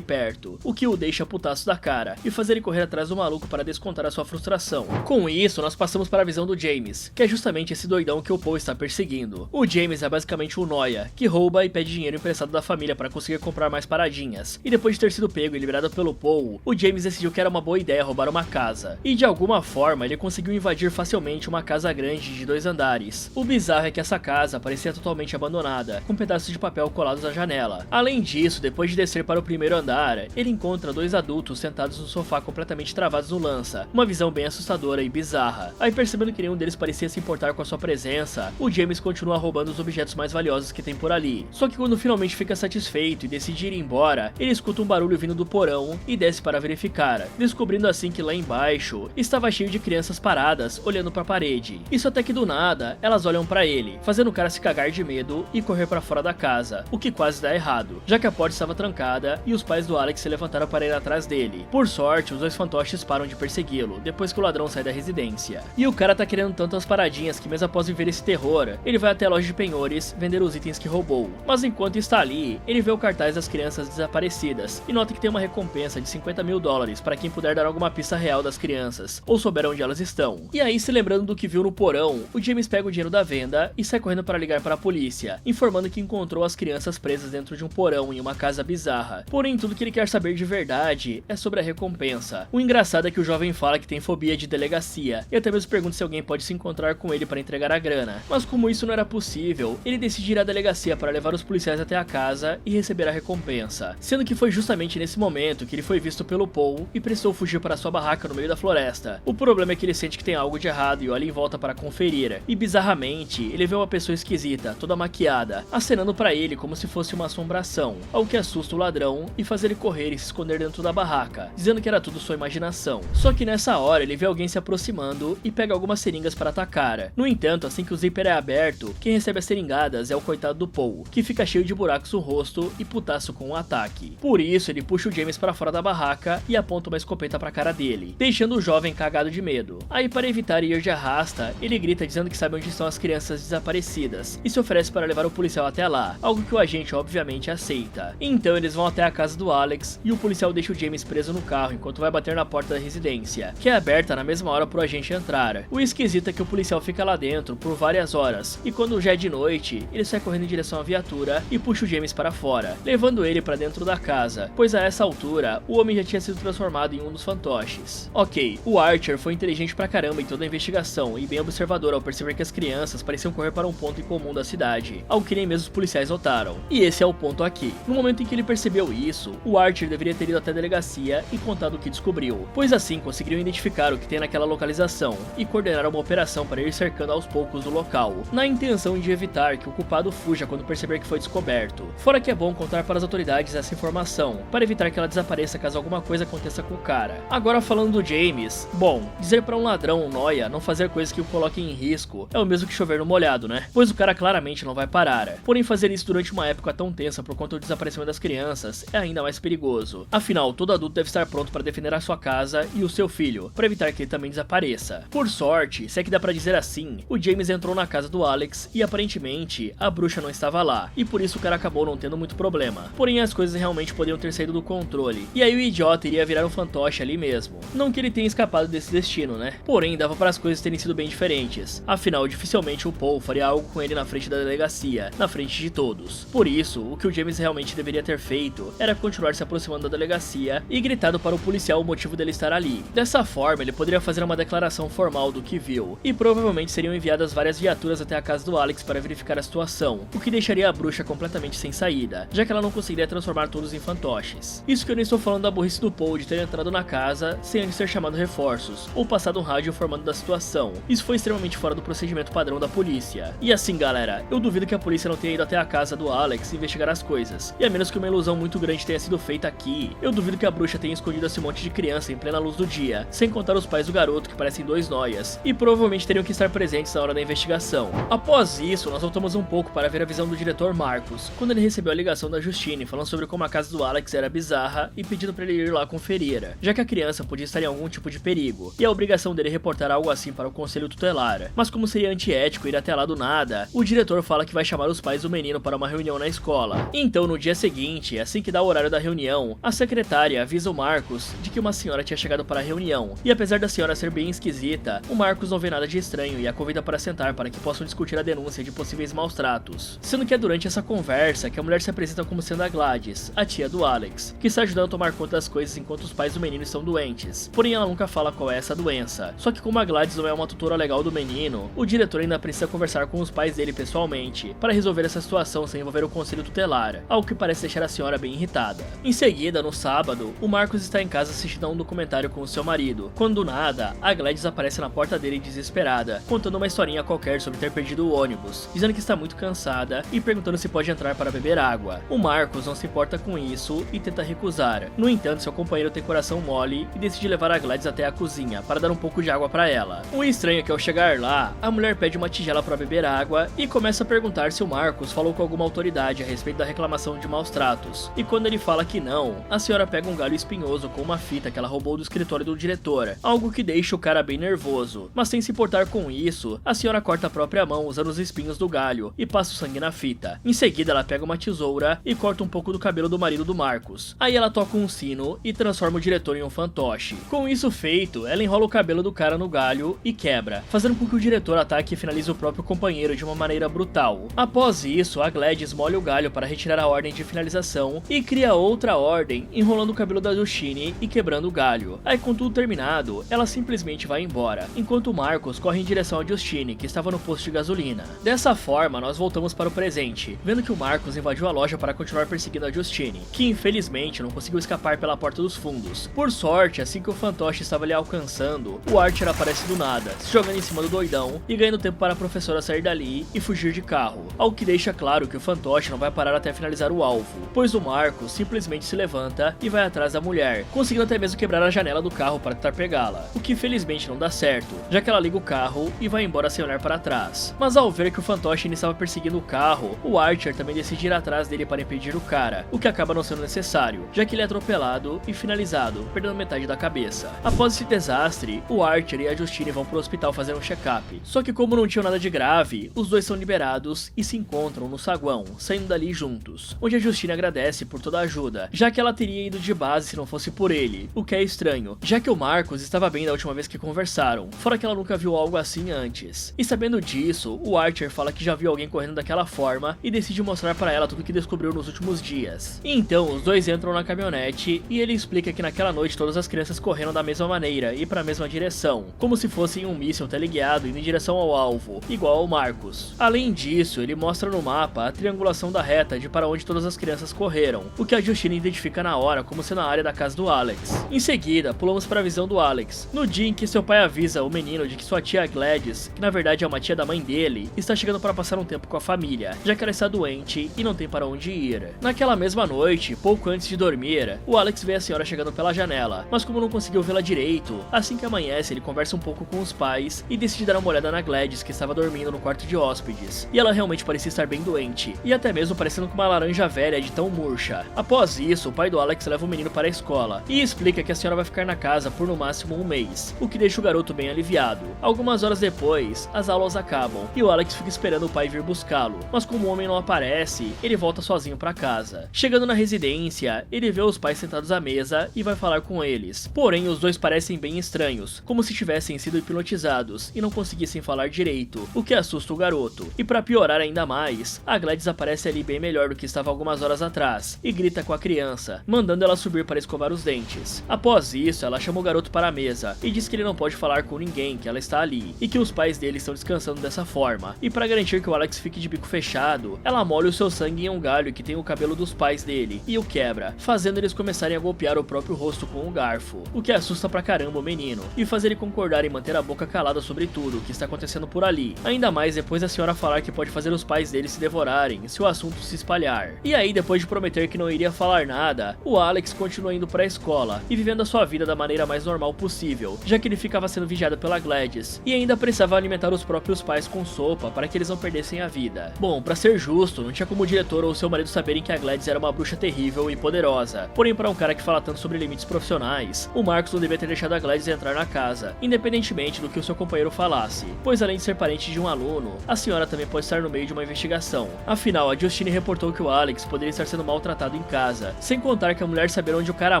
perto, o que o deixa putaço da cara e faz ele correr atrás do maluco para descontar a sua frustração. Com isso, nós passamos para a visão do James, que é justamente esse doidão que o Paul está perseguindo. O James é basicamente um nóia, que rouba e pede dinheiro emprestado da família para conseguir comprar mais paradinhas. E depois de ter sido pego e liberado pelo Paul, o James decidiu que era uma boa ideia roubar uma casa. E de alguma forma, ele conseguiu invadir facilmente uma casa grande de 2 andares. O bizarro é que essa casa parecia totalmente abandonada, com pedaços de papel colados à janela. Além disso, depois de descer para o primeiro andar, ele encontra 2 adultos sentados no sofá completamente travados no lança, uma visão bem assustadora e bizarra. Aí, percebendo que nenhum deles parecia se importar com a sua presença, o James continua roubando os objetos mais valiosos que tem por ali. Só que quando finalmente fica satisfeito e decide ir embora, ele escuta um barulho vindo do porão e desce para verificar, descobrindo assim que lá embaixo estava cheio de crianças paradas olhando para a parede. Isso até que do nada, elas olham para ele, fazendo o cara se cagar de medo e correr para fora da casa, o que quase dá errado, já que a porta estava trancada e os pais do Alex se levantaram para ir atrás dele. Por sorte, os 2 fantoches param de persegui-lo, depois que o ladrão sai da residência. E o cara tá querendo tanto as paradinhas que mesmo após viver esse terror, ele vai até a loja de penhores vender os itens que roubou. Mas enquanto está ali, ele vê o cartaz das crianças desaparecidas e nota que tem uma recompensa de $50.000 para quem puder dar alguma pista real das crianças, ou souber onde elas estão. E aí, se lembrando do que viu no porão, o James pega o dinheiro da venda e sai correndo para ligar para a polícia, informando que encontrou as crianças presas dentro de um porão em uma casa bizarra. Porém, tudo que ele quer saber de verdade é sobre a recompensa. O engraçado é que o jovem fala que tem fobia de delegacia, e até mesmo pergunta se alguém pode se encontrar com ele para entregar a grana. Mas como isso não era possível, ele decide ir à delegacia para levar os policiais até a casa e receber a recompensa. Sendo que foi justamente nesse momento que ele foi visto pelo Paul e precisou fugir para sua barraca no meio da floresta. O problema é que ele sente que tem algo de errado e olha em volta para conferir. E bizarramente, ele vê uma pessoa esquisita, toda maquiada, acenando para ele como se fosse uma assombração, algo que assusta o ladrão e faz ele correr e se esconder dentro da barraca, dizendo que era tudo sua imaginação. Só que nessa hora ele vê alguém se aproximando e pega algumas seringas para atacar. No entanto, assim que o zíper é aberto, quem recebe as seringadas é o coitado do Paul, que fica cheio de buracos no rosto e putaço com o ataque. Por isso, ele puxa o James para fora da barraca e aponta uma escopeta para a cara dele, deixando o jovem cagado de medo. Aí, para evitar ir de arrasta, ele grita dizendo que sabe onde estão as crianças desaparecidas e se oferece para levar o policial até lá, algo que o agente obviamente aceita. Então eles vão até a casa do Alex e o policial deixa o James preso no carro enquanto vai bater na porta da residência, que é aberta na mesma hora pro agente entrar. O esquisito é que o policial fica lá dentro por várias horas e quando já é de noite, ele sai correndo em direção à viatura e puxa o James para fora, levando ele para dentro da casa, pois a essa altura, o homem já tinha sido transformado em um dos fantoches. Ok, o Archer foi inteligente pra caramba em toda a investigação e bem observador ao perceber que as crianças pareciam correr para um ponto em comum da cidade, algo que nem mesmo os policiais notaram. E esse é o ponto aqui. No momento em que ele percebeu isso, o Archer deveria ter ido até a delegacia e contado o que descobriu, pois assim conseguiriam identificar o que tem naquela localização e coordenar uma operação para ir cercando aos poucos o local, na intenção de evitar que o culpado fuja quando perceber que foi descoberto. Fora que é bom contar para as autoridades essa informação, para evitar que ela desapareça caso alguma coisa aconteça com o cara. Agora falando do James, bom, dizer para um ladrão, um nóia, não fazer coisas que o coloquem em risco é o mesmo que chover no molhado, né? Pois o cara claramente não vai parar. Porém, fazer isso durante uma época tão tensa por conta do desaparecimento das crianças é ainda mais perigoso. Afinal, todo adulto deve estar pronto para defender a sua casa e o seu filho, para evitar que ele também desapareça. Por sorte, se é que dá pra dizer assim, o James entrou na casa do Alex e aparentemente a bruxa não estava lá, e por isso o cara acabou não tendo muito problema. Porém, as coisas realmente podiam ter saído do controle, e aí o idiota iria virar um fantoche ali mesmo. Não que ele tenha escapado desse destino, né? Porém, dava para as coisas terem sido bem diferentes. Afinal, dificilmente o Paul faria algo com ele na frente da delegacia, na frente de todos. Por isso, o que o James realmente deveria ter feito era continuar se aproximando da delegacia e gritado para o policial o motivo dele estar ali. Dessa forma, ele poderia fazer uma declaração formal do que viu, e provavelmente seriam enviadas várias viaturas até a casa do Alex para verificar a situação, o que deixaria a bruxa completamente sem saída, já que ela não conseguiria transformar todos em fantoches. Isso que eu nem estou falando da burrice do Paul de ter entrado na casa sem antes ter chamado reforços, ou passado um rádio informando da situação. Isso foi extremamente fora do procedimento padrão da polícia. E assim, galera, eu duvido que a polícia não tenha ido até a casa do Alex investigar as coisas, e a menos que uma ilusão muito grande tenha sido feita aqui, eu duvido que a bruxa tenha escondido esse monte de criança em plena luz do dia, sem contar os pais do garoto que parecem dois noias, e provavelmente teriam que estar presentes na hora da investigação. Após isso, nós voltamos um pouco para ver a visão do diretor Marcos, quando ele recebeu a ligação da Justine falando sobre como a casa do Alex era bizarra e pedindo pra ele ir lá conferir, já que a criança podia estar em algum tipo de perigo, e a obrigação dele reportar algo assim para o conselho tutelar. Mas como seria antiético ir até lá do nada, o diretor fala que vai chamar os pais do menino para uma reunião na escola. Então no dia seguinte, assim que dá o horário da reunião, a secretária avisa o Marcos de que uma senhora tinha chegado para a reunião, e apesar da senhora ser bem esquisita, o Marcos não vê nada de estranho e a convida para sentar para que possam discutir a denúncia de possíveis maus tratos. Sendo que é durante essa conversa que a mulher se apresenta como sendo a Gladys, a tia do Alex, que está ajudando a tomar conta das coisas enquanto os pais do menino estão doentes. Porém ela nunca fala qual é essa doença. Só que como a Gladys não é uma tutora legal do menino, o diretor ainda precisa conversar com os pais dele pessoalmente, para resolver essa situação sem envolver o conselho tutelar, algo que parece deixar a senhora bem irritada. Em seguida, no sábado, o Marcos está em casa assistindo a um documentário com o seu marido, quando do nada, a Gladys aparece na porta dele desesperada, contando uma historinha qualquer sobre ter perdido o ônibus, dizendo que está muito cansada e perguntando se pode entrar para beber água. O Marcos não se importa com isso e tenta recusar. No entanto, seu companheiro tem coração mole e decide levar a Gladys até a cozinha para dar um pouco de água para ela. O estranho é que ao chegar lá, a mulher pede uma tigela para beber água e começa a perguntar se o Marcos falou com alguma autoridade a respeito da reclamação de maus tratos. E quando ele fala que não, a senhora pega um galho espinhoso com uma fita que ela roubou do escritório do diretor, algo que deixa o cara bem nervoso. Mas sem se importar com isso, a senhora corta a própria mão usando os espinhos do galho e passa o sangue na fita. Em seguida, ela pega uma tesoura e corta um pouco do cabelo do marido do Marcos. Aí ela toca um sino e transforma o diretor em um fantoche. Com isso feito, ela enrola o cabelo do cara no galho e quebra, fazendo com que o diretor ataque e finalize o próprio companheiro de uma maneira brutal. Após isso, a Gladys molha o galho para retirar a ordem de finalização e cria outra ordem, enrolando o cabelo da Justine e quebrando o galho. Aí com tudo terminado, ela simplesmente vai embora, enquanto o Marcos corre em direção a Justine, que estava no posto de gasolina. Dessa forma, nós voltamos para o presente, vendo que o Marcos invadiu a loja para continuar perseguindo a Justine, que infelizmente não conseguiu escapar pela porta dos fundos. Por sorte, assim que o fantoche estava lhe alcançando, o Archer aparece do nada, se jogando em cima do doidão e ganhando tempo para a professora sair dali e fugir de carro, algo que deixa claro que o fantoche não vai parar até finalizar o alvo, pois o Marcos simplesmente se levanta e vai atrás da mulher, conseguindo até mesmo quebrar a janela do carro para tentar pegá-la, o que infelizmente não dá certo, já que ela liga o carro e vai embora sem olhar para trás. Mas ao ver que o fantoche ainda estava perseguindo o carro, o Archer também decide ir atrás dele para impedir o cara, o que acaba não sendo necessário, já que ele é atropelado e finalizado, perdendo metade da cabeça. Após esse desastre, o Archer e a Justine vão pro hospital fazer um check-up, só que como não tinham nada de grave, os dois são liberados e se encontram no saguão, saindo dali juntos, onde a Justine agradece por toda a ajuda, já que ela teria ido de base se não fosse por ele, o que é estranho, já que o Marcos estava bem da última vez que conversaram, fora que ela nunca viu algo assim antes. E sabendo disso, o Archer fala que já viu alguém correndo daquela forma e decide mostrar para ela tudo o que descobriu nos últimos dias. E então, os dois entram na caminhonete e ele explica que naquela noite todas as crianças correram da mesma maneira e para a mesma direção, como se fossem um míssil teleguiado indo em direção ao alvo, igual ao Marcos. Além disso, ele mostra no mapa a triangulação da reta de para onde todas as crianças correram, o que a Justine identifica na hora como sendo a área da casa do Alex. Em seguida, pulamos para a visão do Alex, no dia em que seu pai avisa o menino de que sua tia Gladys, que na verdade é uma tia da mãe dele, está chegando para passar um tempo com a família, já que ela está doente e não tem para onde ir. Naquela mesma noite, pouco antes de dormir, o Alex vê a senhora chegando pela janela, mas como não conseguiu vê-la direito, assim que amanhece ele conversa um pouco com os pais e decide dar uma olhada na Gladys, que estava dormindo no quarto de hóspedes, e ela realmente parecia estar bem doente, e até mesmo parecendo com uma laranja velha de tão murcha. Após isso, o pai do Alex leva o menino para a escola e explica que a senhora vai ficar na casa por no máximo um mês, o que deixa o garoto bem aliviado. Algumas horas depois, as aulas acabam e o Alex fica esperando o pai vir buscá-lo, mas como o homem não aparece, ele volta sozinho para casa. Chegando na residência, ele vê os pais sentados à mesa e vai falar com eles, porém os dois parecem bem estranhos, como se tivessem sido hipnotizados e não conseguissem falar direito, o que assusta o garoto. E para piorar ainda mais, a Gladys aparece ali bem melhor do que estava algumas horas atrás e grita com a criança, mandando ela subir para escovar os dentes. Após isso, ela chama o garoto para a mesa e diz que ele não pode falar com ninguém, que ela está ali e que os pais dele estão descansando dessa forma. E para garantir que o Alex fique de bico fechado, ela molha o seu sangue em um galho que tem o cabelo dos pais dele e o quebra, fazendo eles começarem a golpear o próprio rosto com um garfo, o que assusta pra caramba o menino e faz ele concordar em manter a boca calada sobre tudo o que está acontecendo por ali, ainda mais depois da senhora falar que pode fazer os pais dele se devorarem se o assunto se espalhar. E aí, depois de prometer que não iria falar nada, o Alex continua indo pra escola e vivendo a sua vida da maneira mais normal possível, já que ele ficava sendo vigiado pela Gladys e ainda precisava alimentar os próprios pais com sopa para que eles não perdessem a vida. Bom, pra ser justo, não tinha como o diretor ou seu marido saberem que a Gladys era uma bruxa terrível e poderosa. Porém, para um cara que fala tanto sobre limites profissionais, o Marcos não devia ter deixado a Gladys entrar na casa, independentemente do que o seu companheiro falasse, pois além de ser parente de um aluno, a senhora também pode estar no meio de uma investigação. Afinal, a Justine reportou que o Alex poderia estar sendo maltratado em casa, sem contar que a mulher saber onde o cara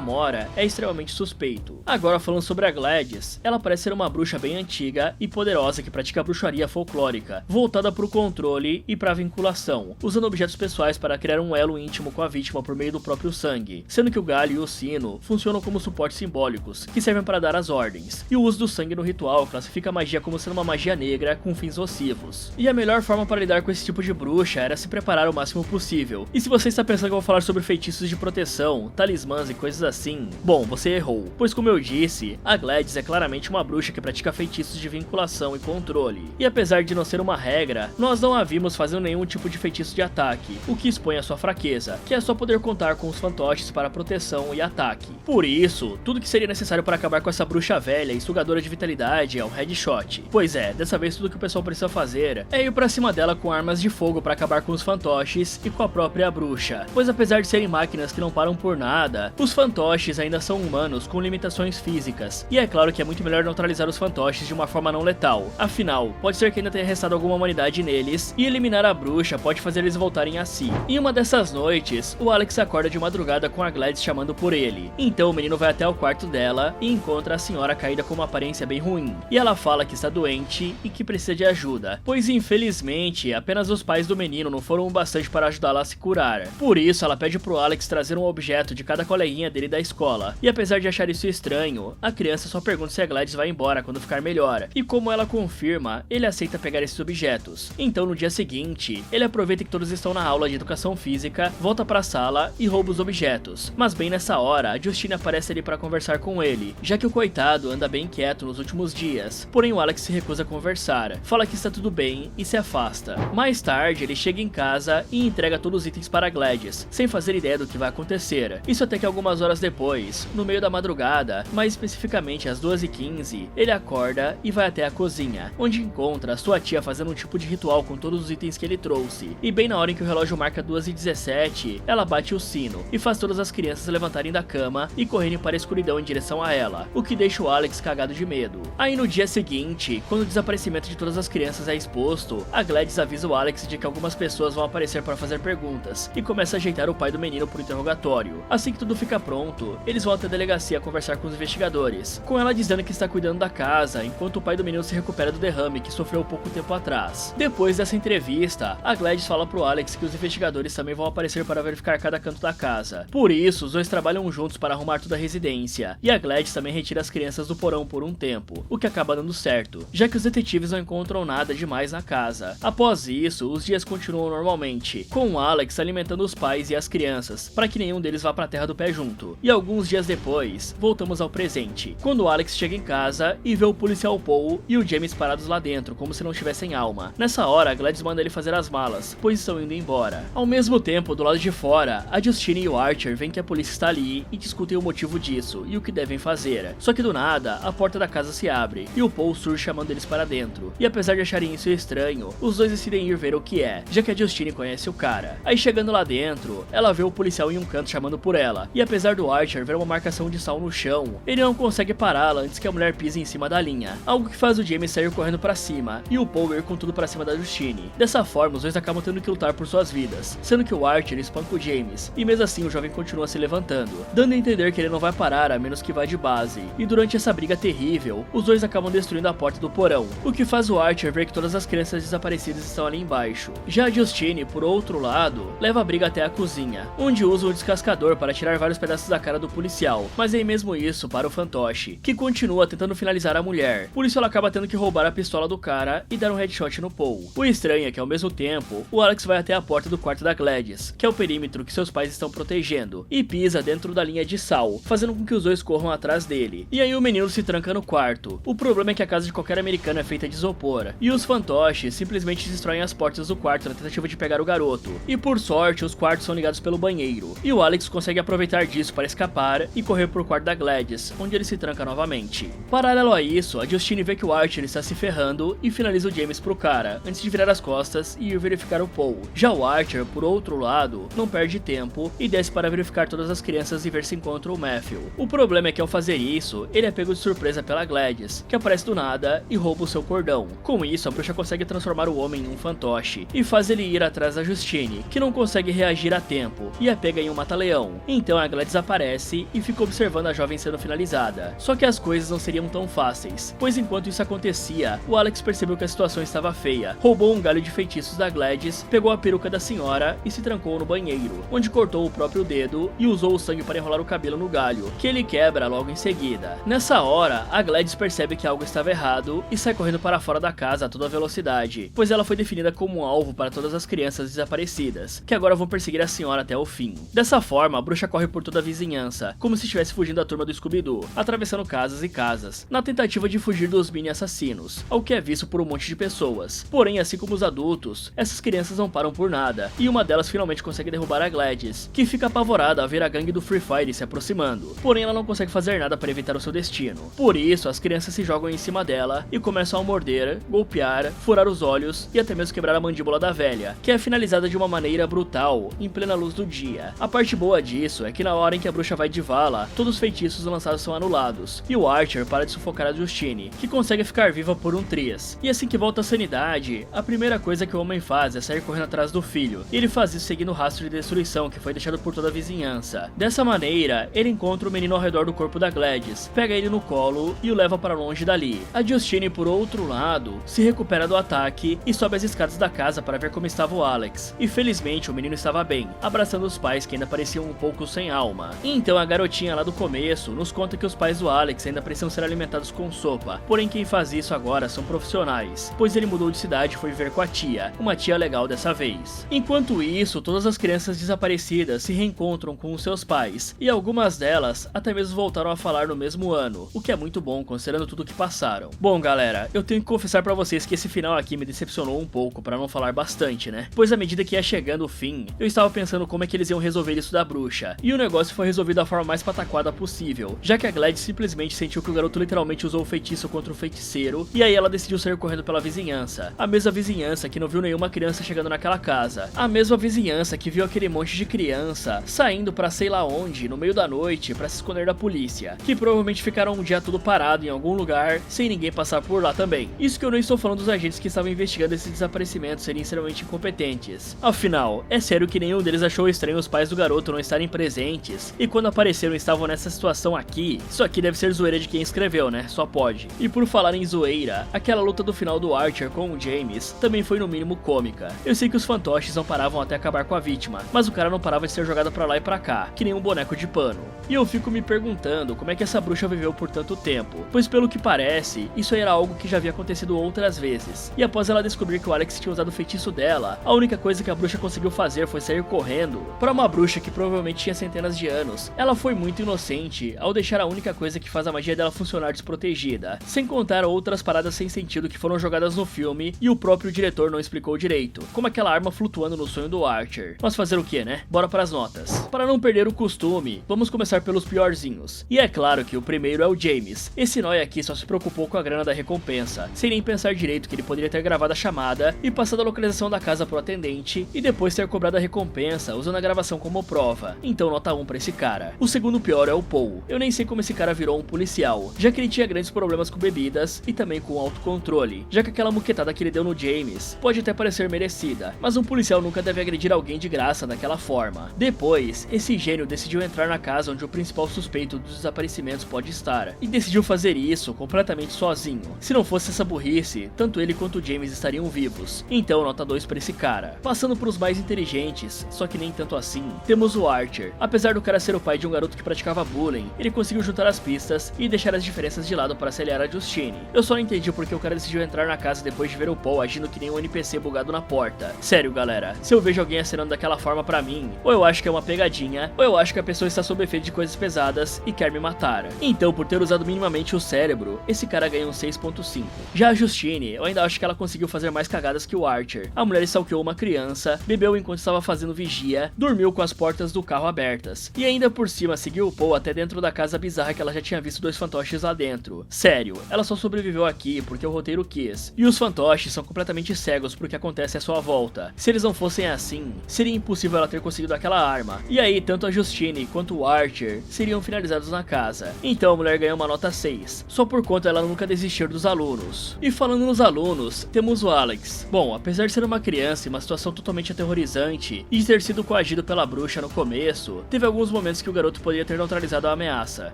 mora é extremamente suspeito. Agora, falando sobre a Gladys, ela parece ser uma bruxa bem antiga e poderosa que pratica bruxaria folclórica, voltada para o controle e para a vinculação, usando objetos pessoais para criar um elo íntimo com a vítima por meio do próprio sangue, sendo que o galho e o sino funcionam como suportes simbólicos, que servem para dar as ordens, e o uso do sangue no ritual classifica a magia como sendo uma magia negra com fins nocivos. E a melhor forma para lidar com esse tipo de bruxa era se preparar o máximo possível. E se você está pensando que eu vou falar sobre feitiços de proteção, talismãs e coisas assim, bom, você errou, pois como eu disse, a Gladys é claramente uma bruxa que pratica feitiços de vinculação e controle. E apesar de não ser uma regra, nós não a vimos fazendo nenhum tipo de feitiço de ataque, o que expõe a sua fraqueza, que é só poder contar com os fantoches para proteção e ataque. Por isso, tudo que seria necessário para acabar com essa bruxa velha e sugadora de vitalidade é um headshot. Pois é, dessa vez tudo que o pessoal precisa fazer é ir pra cima dela com armas de fogo para acabar com os fantoches e com a própria bruxa. Pois apesar de serem máquinas que não param por nada, os fantoches ainda são humanos com limitações físicas, e é claro que é muito melhor neutralizar os fantoches de uma forma não letal. Afinal, pode ser que ainda tenha restado alguma humanidade neles, e eliminar a bruxa pode fazer eles voltarem a si. Em uma dessas noites, o Alex acorda de madrugada com a Gladys chamando por ele. Então o menino vai até o quarto dela e encontra a senhora caída com uma aparência bem ruim, e ela fala que está doente e que precisa de ajuda, pois infelizmente apenas os pais do menino não foram o bastante para ajudá-la a se curar. Por isso ela pede pro Alex trazer um objeto de cada coleguinha dele da escola, e apesar de achar isso estranho, a criança só pergunta se a Gladys vai embora quando ficar melhor, e como ela confirma, ele aceita pegar esses objetos. Então no dia seguinte, ele aproveita que todos estão na aula de educação física, volta pra sala e rouba os objetos, mas bem nessa hora, a Justine aparece ali para conversar com ele, já que o coitado anda bem quieto nos últimos dias, porém o Alex se recusa a conversar, fala que está tudo bem e se afasta. Mais tarde, ele chega em casa e entrega todos os itens para Gladys, sem fazer ideia do que vai acontecer. Isso até que algumas horas depois, no meio da madrugada, mais especificamente às 2h15, ele acorda e vai até a cozinha, onde encontra a sua tia fazendo um tipo de ritual com todos os itens que ele trouxe. E bem na hora em que o relógio marca 2h17, ela bate o sino e faz todas as crianças levantarem da cama e correrem para a escuridão em direção a ela, o que deixa o Alex cagado de medo. Aí no dia seguinte, quando o desaparecimento de todas as crianças é exposto, a Gladys avisa o Alex de que algumas pessoas vão aparecer para fazer perguntas e começa a ajeitar o pai do menino pro interrogatório. Assim que tudo fica pronto, eles vão até a delegacia conversar com os investigadores, com ela dizendo que está cuidando da casa enquanto o pai do menino se recupera do derrame que sofreu pouco tempo atrás. Depois dessa entrevista, a Gladys fala pro Alex que os investigadores também vão aparecer para verificar cada canto da casa. Por isso, os dois trabalham juntos para arrumar toda a residência, e a Gladys também retira as crianças do porão por um tempo, o que acaba dando certo, já que os detetives não encontram nada demais na casa. Após isso, os dias continuam normalmente, com o Alex alimentando os pais e as crianças, para que nenhum deles vá pra terra do pé junto. E alguns dias depois, voltamos ao presente, quando o Alex chega em casa e vê o policial Paul e o James parados lá dentro, como se não tivessem alma. Nessa hora, a Gladys manda ele fazer as malas, pois estão indo embora. Ao mesmo tempo, do lado de fora, a Justine e o Archer veem que a polícia está ali e discutem o motivo disso e o que devem fazer. Só que do nada, a porta da casa se abre e o Paul surge chamando eles para dentro. E apesar de acharem isso estranho, os dois decidem ir ver o que é, já que a Justine conhece o cara. Aí chegando lá dentro, ela vê o policial em um canto chamando por ela, e apesar do Archer ver uma marcação de sal no chão, ele não consegue pará-la antes que a mulher pise em cima da linha, algo que faz o James sair correndo para cima e o Paul ir com tudo para cima da Justine. Dessa forma, os dois acabam tendo que lutar por suas vidas, sendo que o Archer espanca o James, e mesmo assim o jovem continua se levantando, dando a entender que ele não vai parar a menos que vá de base. E durante essa briga terrível, os dois acabam destruindo a porta do porão, o que faz o Archer ver que todas as crianças desaparecidas estão ali embaixo. Já a Justine, por outro lado, leva a briga até a cozinha, onde usa o descascador para tirar vários pedaços da cara do policial, mas é mesmo isso para o fantoche, que continua tentando finalizar a mulher. Por isso ela acaba tendo que roubar a pistola do cara e dar um headshot no Paul. O estranho é que ao mesmo tempo, o Alex vai até a porta do quarto da Gladys, que é o perímetro que seus pais estão protegendo, e pisa dentro da linha de sal, fazendo com que os dois corram atrás dele. E aí o menino se tranca no quarto. O problema é que a casa de qualquer americano é feita de isopor, e os fantoches simplesmente destroem as portas do quarto na tentativa de pegar o garoto. E por sorte, os quartos são ligados pelo banheiro, e o Alex consegue aproveitar disso para escapar e correr pro quarto da Gladys, onde ele se tranca novamente. Paralelo a isso, a Justine vê que o Archer está se ferrando e finaliza o James pro cara, antes de virar as costas e ir verificar o Paul. Já o Archer, por outro lado, não perde tempo tempo e desce para verificar todas as crianças e ver se encontra o Matthew. O problema é que ao fazer isso, ele é pego de surpresa pela Gladys, que aparece do nada e rouba o seu cordão. Com isso, a bruxa consegue transformar o homem em um fantoche e faz ele ir atrás da Justine, que não consegue reagir a tempo e é pega em um mata-leão. Então a Gladys aparece e fica observando a jovem sendo finalizada. Só que as coisas não seriam tão fáceis, pois enquanto isso acontecia, o Alex percebeu que a situação estava feia, roubou um galho de feitiços da Gladys, pegou a peruca da senhora e se trancou no banheiro, onde cortou o próprio dedo e usou o sangue para enrolar o cabelo no galho, que ele quebra logo em seguida. Nessa hora, a Gladys percebe que algo estava errado e sai correndo para fora da casa a toda velocidade, pois ela foi definida como um alvo para todas as crianças desaparecidas, que agora vão perseguir a senhora até o fim. Dessa forma, a bruxa corre por toda a vizinhança, como se estivesse fugindo da turma do Scooby-Doo, atravessando casas e casas, na tentativa de fugir dos mini assassinos, ao que é visto por um monte de pessoas. Porém, assim como os adultos, essas crianças não param por nada, e uma delas finalmente consegue derrubar a Gladys, que fica apavorada ao ver a gangue do Free Fire se aproximando. Porém, ela não consegue fazer nada para evitar o seu destino. Por isso, as crianças se jogam em cima dela e começam a morder, golpear, furar os olhos e até mesmo quebrar a mandíbula da velha, que é finalizada de uma maneira brutal, em plena luz do dia. A parte boa disso é que na hora em que a bruxa vai de vala, todos os feitiços lançados são anulados, e o Archer para de sufocar a Justine, que consegue ficar viva por um triz. E assim que volta à sanidade, a primeira coisa que o homem faz é sair correndo atrás do filho, e ele faz isso seguindo o rastro de destruição que foi deixado por toda a vizinhança. Dessa maneira, ele encontra o menino ao redor do corpo da Gladys, pega ele no colo e o leva para longe dali. A Justine, por outro lado, se recupera do ataque e sobe as escadas da casa para ver como estava o Alex, e felizmente o menino estava bem, abraçando os pais que ainda pareciam um pouco sem alma. E então a garotinha lá do começo nos conta que os pais do Alex ainda precisam ser alimentados com sopa, porém quem faz isso agora são profissionais, pois ele mudou de cidade e foi viver com a tia, uma tia legal dessa vez. Enquanto isso, todas as crianças desaparecidas se reencontram com os seus pais, e algumas delas até mesmo voltaram a falar no mesmo ano, o que é muito bom considerando tudo que passaram. Bom galera, eu tenho que confessar pra vocês que esse final aqui me decepcionou um pouco, pra não falar bastante, né? Pois à medida que ia chegando o fim, eu estava pensando como é que eles iam resolver isso da bruxa, e o negócio foi resolvido da forma mais pataquada possível, já que a Gladys simplesmente sentiu que o garoto literalmente usou o feitiço contra o feiticeiro, e aí ela decidiu sair correndo pela vizinhança. A mesma vizinhança que não viu nenhuma criança chegando naquela casa, a mesma vizinhança que viu aquele monte de criança saindo pra sei lá onde, no meio da noite, pra se esconder da polícia, que provavelmente ficaram um dia tudo parado em algum lugar, sem ninguém passar por lá também. Isso que eu não estou falando dos agentes que estavam investigando esse desaparecimento serem extremamente incompetentes. Afinal, é sério que nenhum deles achou estranho os pais do garoto não estarem presentes, e quando apareceram estavam nessa situação aqui. Isso aqui deve ser zoeira de quem escreveu, né? Só pode. E por falar em zoeira, aquela luta do final do Archer com o James também foi no mínimo cômica. Eu sei que os fantoches não paravam até acabar com a vítima, mas o cara não parava de ser jogado pra lá e pra cá, que nem um boneco de pano. E eu fico me perguntando como é que essa bruxa viveu por tanto tempo, pois pelo que parece, isso era algo que já havia acontecido outras vezes. E após ela descobrir que o Alex tinha usado o feitiço dela, a única coisa que a bruxa conseguiu fazer foi sair correndo. Para uma bruxa que provavelmente tinha centenas de anos, ela foi muito inocente ao deixar a única coisa que faz a magia dela funcionar desprotegida, sem contar outras paradas sem sentido que foram jogadas no filme e o próprio diretor não explicou direito, como aquela arma flutuando no sonho do Archer. Mas fazer o que, né? Bora pras notas. Para não perder o costume, vamos começar pelos piorzinhos. E é claro que o primeiro é o James. Esse nóia aqui só se preocupou com a grana da recompensa, sem nem pensar direito que ele poderia ter gravado a chamada e passado a localização da casa pro atendente e depois ter cobrado a recompensa usando a gravação como prova. Então nota 1 pra esse cara. O segundo pior é o Paul. Eu nem sei como esse cara virou um policial, já que ele tinha grandes problemas com bebidas e também com autocontrole, já que aquela muquetada que ele deu no James pode até parecer merecida, mas um policial nunca deve agredir alguém de graça daquela forma. Depois, esse gênio decidiu entrar na casa onde o principal suspeito dos desaparecimentos pode estar, e decidiu fazer isso completamente sozinho. Se não fosse essa burrice, tanto ele quanto o James estariam vivos. Então nota 2 pra esse cara. Passando pros mais inteligentes, só que nem tanto assim, temos o Archer. Apesar do cara ser o pai de um garoto que praticava bullying, ele conseguiu juntar as pistas e deixar as diferenças de lado para acelerar a Justine. Eu só não entendi porque o cara decidiu entrar na casa depois de ver o Paul agindo que nem um NPC bugado na porta. Sério galera, se eu vejo alguém acenando daquela forma pra mim, ou eu acho que é uma pegadinha, ou eu acho que a pessoa está sob efeito de coisas pesadas e quer me matar. Então, por ter usado minimamente o cérebro, esse cara ganha um 6.5. Já a Justine, eu ainda acho que ela conseguiu fazer mais cagadas que o Archer. A mulher stalkeou uma criança, bebeu enquanto estava fazendo vigia, dormiu com as portas do carro abertas, e ainda por cima seguiu o Paul até dentro da casa bizarra que ela já tinha visto 2 fantoches lá dentro. Sério, ela só sobreviveu aqui porque o roteiro quis. E os fantoches são completamente cegos pro que acontece à sua volta. Se eles não fossem assim, seria impossível ela ter conseguido aquela arma. E aí, tanto a Justine quanto o Archer seriam finalizados na casa. Então a mulher ganhou uma nota 6, só por conta ela nunca desistir dos alunos. E falando nos alunos, temos o Alex. Bom, apesar de ser uma criança em uma situação totalmente aterrorizante e de ter sido coagido pela bruxa no começo, teve alguns momentos que o garoto poderia ter neutralizado a ameaça,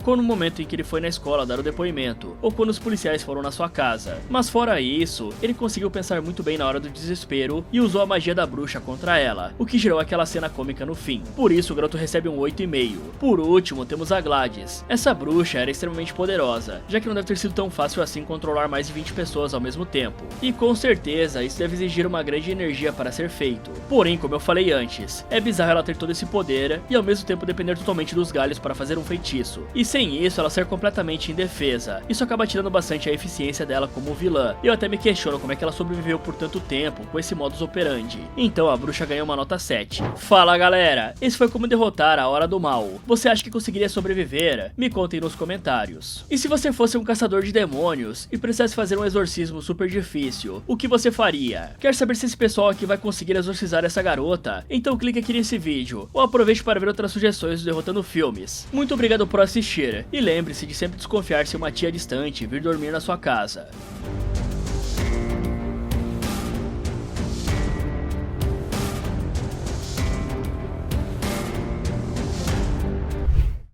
como no momento em que ele foi na escola dar o depoimento, ou quando os policiais foram na sua casa. Mas fora isso, ele conseguiu pensar muito bem na hora do desespero e usou a magia da bruxa contra ela, o que gerou aquela cena cômica no fim. Por isso o garoto recebe um 8,5. Por último, temos a Gladys. Essa bruxa era extremamente poderosa, já que não deve ter sido tão fácil assim controlar mais de 20 pessoas ao mesmo tempo. E com certeza isso deve exigir uma grande energia para ser feito. Porém, como eu falei antes, é bizarro ela ter todo esse poder e ao mesmo tempo depender totalmente dos galhos para fazer um feitiço. E sem isso ela ser completamente indefesa. Isso acaba tirando bastante a eficiência dela como vilã. E eu até me questiono como é que ela sobreviveu por tanto tempo com esse modus operandi. Então a bruxa ganhou uma nota 7. Fala galera, esse foi como derrotar a Hora do Mal. Você acha que conseguiria sobreviver? Me contem nos comentários. E se você fosse um caçador de demônios e precisasse fazer um exorcismo super difícil, o que você faria? Quer saber se esse pessoal aqui vai conseguir exorcizar essa garota? Então clique aqui nesse vídeo, ou aproveite para ver outras sugestões do Derrotando Filmes. Muito obrigado por assistir, e lembre-se de sempre desconfiar se uma tia distante vir dormir na sua casa.